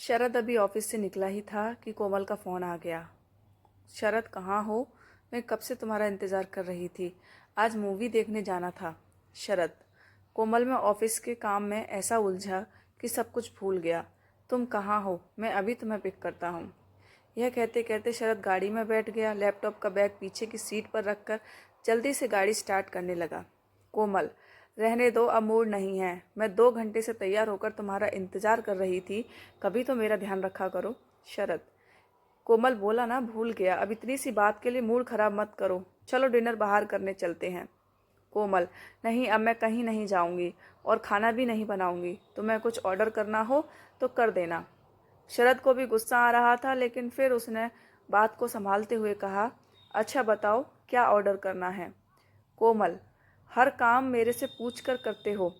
शरद अभी ऑफिस से निकला ही था कि कोमल का फ़ोन आ गया। शरद कहाँ हो? मैं कब से तुम्हारा इंतज़ार कर रही थी। आज मूवी देखने जाना था। शरद। कोमल मैं ऑफिस के काम में ऐसा उलझा कि सब कुछ भूल गया। तुम कहाँ हो? मैं अभी तुम्हें पिक करता हूँ। यह कहते कहते शरद गाड़ी में बैठ गया। लैपटॉप का बैग पीछे की सीट पर रखकर जल्दी से गाड़ी स्टार्ट करने लगा। कोमल। रहने दो, अब मूड नहीं है। मैं 2 घंटे से तैयार होकर तुम्हारा इंतजार कर रही थी। कभी तो मेरा ध्यान रखा करो। शरद। कोमल बोला ना, भूल गया। अब इतनी सी बात के लिए मूड खराब मत करो। चलो डिनर बाहर करने चलते हैं। कोमल। नहीं, अब मैं कहीं नहीं जाऊंगी और खाना भी नहीं बनाऊंगी। तुम्हें कुछ ऑर्डर करना हो तो कर देना। शरद को भी गुस्सा आ रहा था, लेकिन फिर उसने बात को संभालते हुए कहा, अच्छा बताओ क्या ऑर्डर करना है। कोमल। हर काम मेरे से पूछ कर करते हो।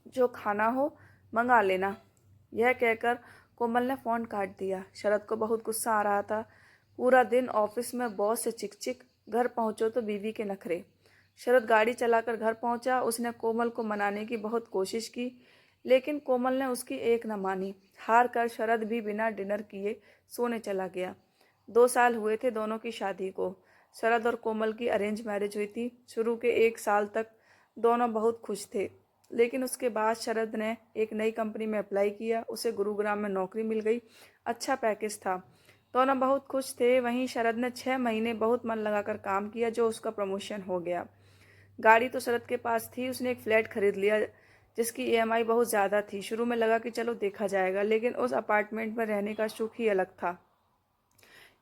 जो खाना हो मंगा लेना। यह कहकर कोमल ने फ़ोन काट दिया। शरद को बहुत गुस्सा आ रहा था। पूरा दिन ऑफिस में बॉस से चिक चिक, घर पहुंचो तो बीवी के नखरे। शरद गाड़ी चलाकर घर पहुंचा। उसने कोमल को मनाने की बहुत कोशिश की, लेकिन कोमल ने उसकी एक न मानी। हार कर शरद भी बिना डिनर किए सोने चला गया। 2 साल हुए थे दोनों की शादी को। शरद और कोमल की अरेंज मैरिज हुई थी। शुरू के 1 साल तक दोनों बहुत खुश थे, लेकिन उसके बाद शरद ने एक नई कंपनी में अप्लाई किया। उसे गुरुग्राम में नौकरी मिल गई। अच्छा पैकेज था। दोनों बहुत खुश थे। वहीं शरद ने 6 महीने बहुत मन लगाकर काम किया, जो उसका प्रमोशन हो गया। गाड़ी तो शरद के पास थी। उसने एक फ्लैट खरीद लिया जिसकी ईएमआई बहुत ज़्यादा थी। शुरू में लगा कि चलो देखा जाएगा, लेकिन उस अपार्टमेंट में रहने का सुख ही अलग था।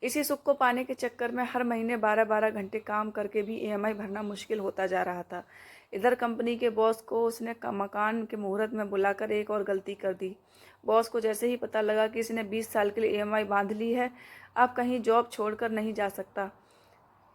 इसी सुख को पाने के चक्कर में हर महीने 12-12 घंटे काम करके भी ईएमआई भरना मुश्किल होता जा रहा था। इधर कंपनी के बॉस को उसने मकान के मुहूर्त में बुलाकर एक और गलती कर दी। बॉस को जैसे ही पता लगा कि इसने 20 साल के लिए ईएमआई बांध ली है, अब कहीं जॉब छोड़कर नहीं जा सकता,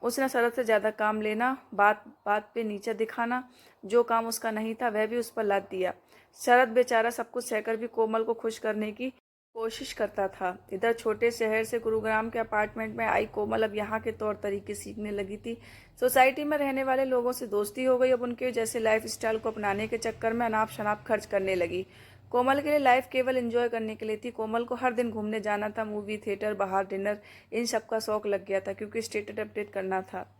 उसने शरद से ज़्यादा काम लेना, बात बात पे नीचा दिखाना, जो काम उसका नहीं था वह भी उस पर लाद दिया। शरद बेचारा सब कुछ सहकर भी कोमल को खुश करने की कोशिश करता था। इधर छोटे शहर से गुरुग्राम के अपार्टमेंट में आई कोमल अब यहाँ के तौर तरीके सीखने लगी थी। सोसाइटी में रहने वाले लोगों से दोस्ती हो गई। अब उनके जैसे लाइफ स्टाइल को अपनाने के चक्कर में अनाप शनाप खर्च करने लगी। कोमल के लिए लाइफ केवल एंजॉय करने के लिए थी। कोमल को हर दिन घूमने जाना था, मूवी थिएटर, बाहर डिनर, इन सब का शौक लग गया था, क्योंकि स्टेटस अपडेट करना था।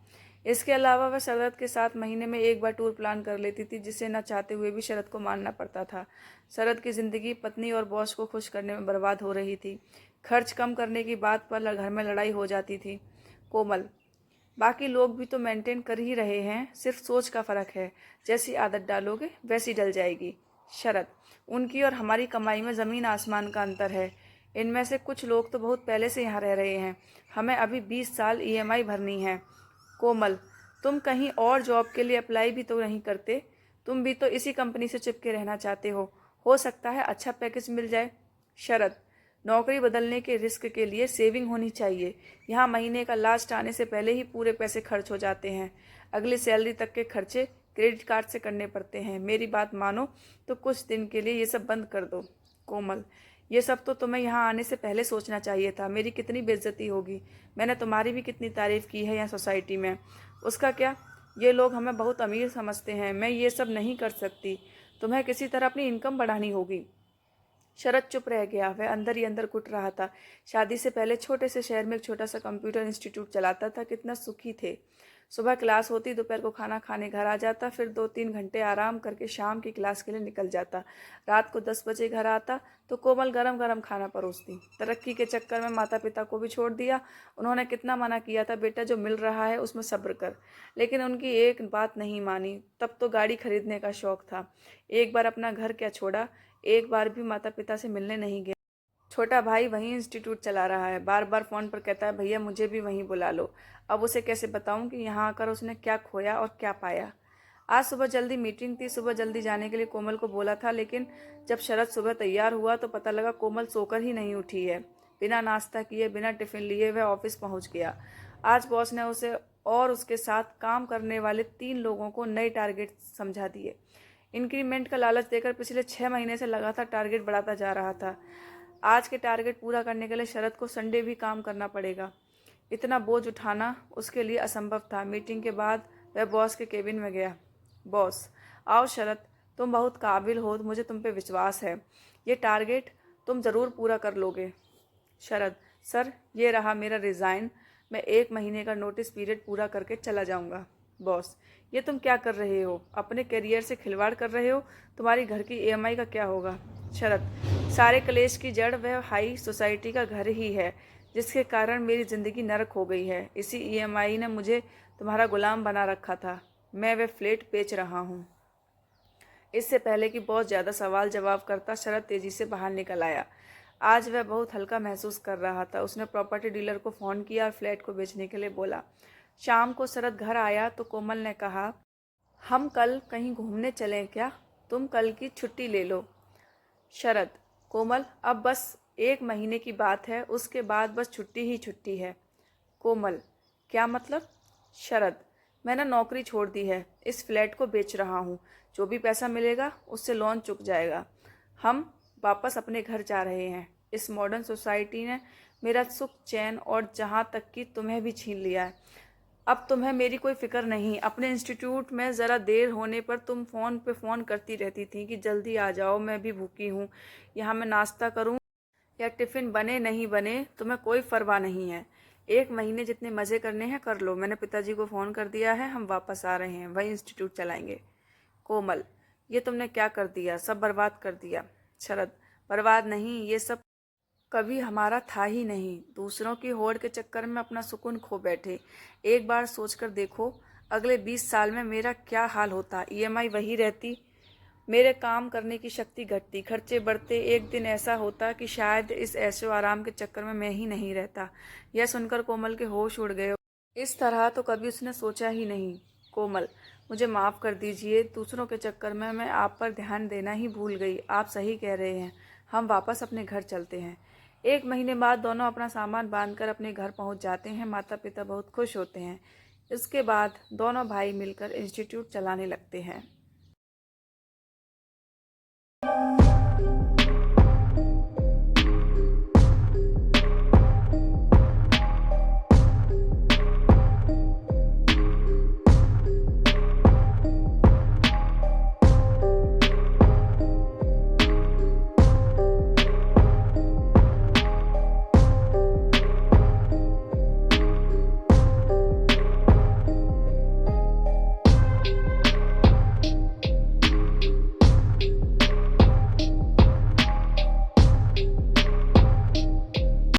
इसके अलावा वह शरद के साथ महीने में एक बार टूर प्लान कर लेती थी, जिसे न चाहते हुए भी शरद को मानना पड़ता था। शरद की जिंदगी पत्नी और बॉस को खुश करने में बर्बाद हो रही थी। खर्च कम करने की बात पर घर में लड़ाई हो जाती थी। कोमल। बाकी लोग भी तो मेंटेन कर ही रहे हैं, सिर्फ सोच का फ़र्क है। जैसी आदत डालोगे वैसी डल जाएगी। शरद। उनकी और हमारी कमाई में ज़मीन आसमान का अंतर है। इनमें से कुछ लोग तो बहुत पहले से यहाँ रह रहे हैं। हमें अभी 20 साल ईएमआई भरनी है। कोमल। तुम कहीं और जॉब के लिए अप्लाई भी तो नहीं करते। तुम भी तो इसी कंपनी से चिपके रहना चाहते हो सकता है अच्छा पैकेज मिल जाए। शरद। नौकरी बदलने के रिस्क के लिए सेविंग होनी चाहिए। यहाँ महीने का लास्ट आने से पहले ही पूरे पैसे खर्च हो जाते हैं। अगली सैलरी तक के खर्चे क्रेडिट कार्ड से करने पड़ते हैं। मेरी बात मानो तो कुछ दिन के लिए ये सब बंद कर दो। कोमल। ये सब तो तुम्हें यहाँ आने से पहले सोचना चाहिए था। मेरी कितनी बेइज्जती होगी। मैंने तुम्हारी भी कितनी तारीफ की है यहाँ सोसाइटी में। उसका क्या, ये लोग हमें बहुत अमीर समझते हैं। मैं ये सब नहीं कर सकती। तुम्हें किसी तरह अपनी इनकम बढ़ानी होगी। शरद चुप रह गया। वह अंदर ही अंदर कुट रहा था। शादी से पहले छोटे से शहर में एक छोटा सा कंप्यूटर इंस्टीट्यूट चलाता था। कितना सुखी थे। सुबह क्लास होती, दोपहर को खाना खाने घर आ जाता, फिर 2-3 घंटे आराम करके शाम की क्लास के लिए निकल जाता। रात को 10 बजे घर आता तो कोमल गरम गरम खाना परोसती। तरक्की के चक्कर में माता पिता को भी छोड़ दिया। उन्होंने कितना मना किया था, बेटा जो मिल रहा है उसमें सब्र कर, लेकिन उनकी एक बात नहीं मानी। तब तो गाड़ी खरीदने का शौक था। एक बार अपना घर क्या छोड़ा, एक बार भी माता पिता से मिलने नहीं गया। छोटा भाई वहीं इंस्टीट्यूट चला रहा है। बार बार फ़ोन पर कहता है, भैया मुझे भी वहीं बुला लो। अब उसे कैसे बताऊं कि यहाँ आकर उसने क्या खोया और क्या पाया। आज सुबह जल्दी मीटिंग थी। सुबह जल्दी जाने के लिए कोमल को बोला था, लेकिन जब शरद सुबह तैयार हुआ तो पता लगा कोमल सोकर ही नहीं उठी है। बिना नाश्ता किए, बिना टिफिन लिए वह ऑफिस पहुंच गया। आज बॉस ने उसे और उसके साथ काम करने वाले 3 लोगों को नए टारगेट समझा दिए। इंक्रीमेंट का लालच देकर पिछले 6 महीने से लगातार टारगेट बढ़ाता जा रहा था। आज के टारगेट पूरा करने के लिए शरद को संडे भी काम करना पड़ेगा। इतना बोझ उठाना उसके लिए असंभव था। मीटिंग के बाद वह बॉस के केबिन में गया। बॉस। आओ शरद, तुम बहुत काबिल हो, मुझे तुम पे विश्वास है। ये टारगेट तुम ज़रूर पूरा कर लोगे। शरद, सर ये रहा मेरा रिज़ाइन, मैं 1 महीने का नोटिस पीरियड पूरा करके चला जाऊंगा। बॉस, ये तुम क्या कर रहे हो? अपने करियर से खिलवाड़ कर रहे हो? तुम्हारी घर की ईएमआई का क्या होगा? शरद, सारे क्लेश की जड़ वह हाई सोसाइटी का घर ही है जिसके कारण मेरी ज़िंदगी नरक हो गई है। इसी ईएमआई ने मुझे तुम्हारा गुलाम बना रखा था। मैं वह फ्लैट बेच रहा हूँ। इससे पहले कि बहुत ज़्यादा सवाल जवाब करता, शरद तेजी से बाहर निकल आया। आज वह बहुत हल्का महसूस कर रहा था। उसने प्रॉपर्टी डीलर को फ़ोन किया और फ्लैट को बेचने के लिए बोला। शाम को शरद घर आया तो कोमल ने कहा, हम कल कहीं घूमने चलें क्या? तुम कल की छुट्टी ले लो। शरद, कोमल, अब बस 1 महीने की बात है, उसके बाद बस छुट्टी ही छुट्टी है। कोमल, क्या मतलब? शरद, मैंने नौकरी छोड़ दी है, इस फ्लैट को बेच रहा हूँ। जो भी पैसा मिलेगा उससे लोन चुक जाएगा। हम वापस अपने घर जा रहे हैं। इस मॉडर्न सोसाइटी ने मेरा सुख चैन और जहाँ तक कि तुम्हें भी छीन लिया है। अब तुम्हें मेरी कोई फिक्र नहीं। अपने इंस्टीट्यूट में ज़रा देर होने पर तुम फ़ोन पे फ़ोन करती रहती थी कि जल्दी आ जाओ, मैं भी भूखी हूँ। यहाँ मैं नाश्ता करूँ या टिफ़िन बने नहीं बने तुम्हें कोई परवाह नहीं है। 1 महीने जितने मज़े करने हैं कर लो। मैंने पिताजी को फ़ोन कर दिया है, हम वापस आ रहे हैं, वही इंस्टीट्यूट चलाएंगे। कोमल, ये तुमने क्या कर दिया? सब बर्बाद कर दिया। शरद, बर्बाद नहीं, ये सब कभी हमारा था ही नहीं। दूसरों की होड़ के चक्कर में अपना सुकून खो बैठे। एक बार सोचकर देखो, अगले 20 साल में मेरा क्या हाल होता। ईएमआई वही रहती, मेरे काम करने की शक्ति घटती, खर्चे बढ़ते। एक दिन ऐसा होता कि शायद इस ऐशो आराम के चक्कर में मैं ही नहीं रहता। यह सुनकर कोमल के होश उड़ गए। इस तरह तो कभी उसने सोचा ही नहीं। कोमल, मुझे माफ़ कर दीजिए, दूसरों के चक्कर में मैं आप पर ध्यान देना ही भूल गई। आप सही कह रहे हैं, हम वापस अपने घर चलते हैं। 1 महीने बाद दोनों अपना सामान बांधकर अपने घर पहुंच जाते हैं। माता पिता बहुत खुश होते हैं। इसके बाद दोनों भाई मिलकर इंस्टीट्यूट चलाने लगते हैं।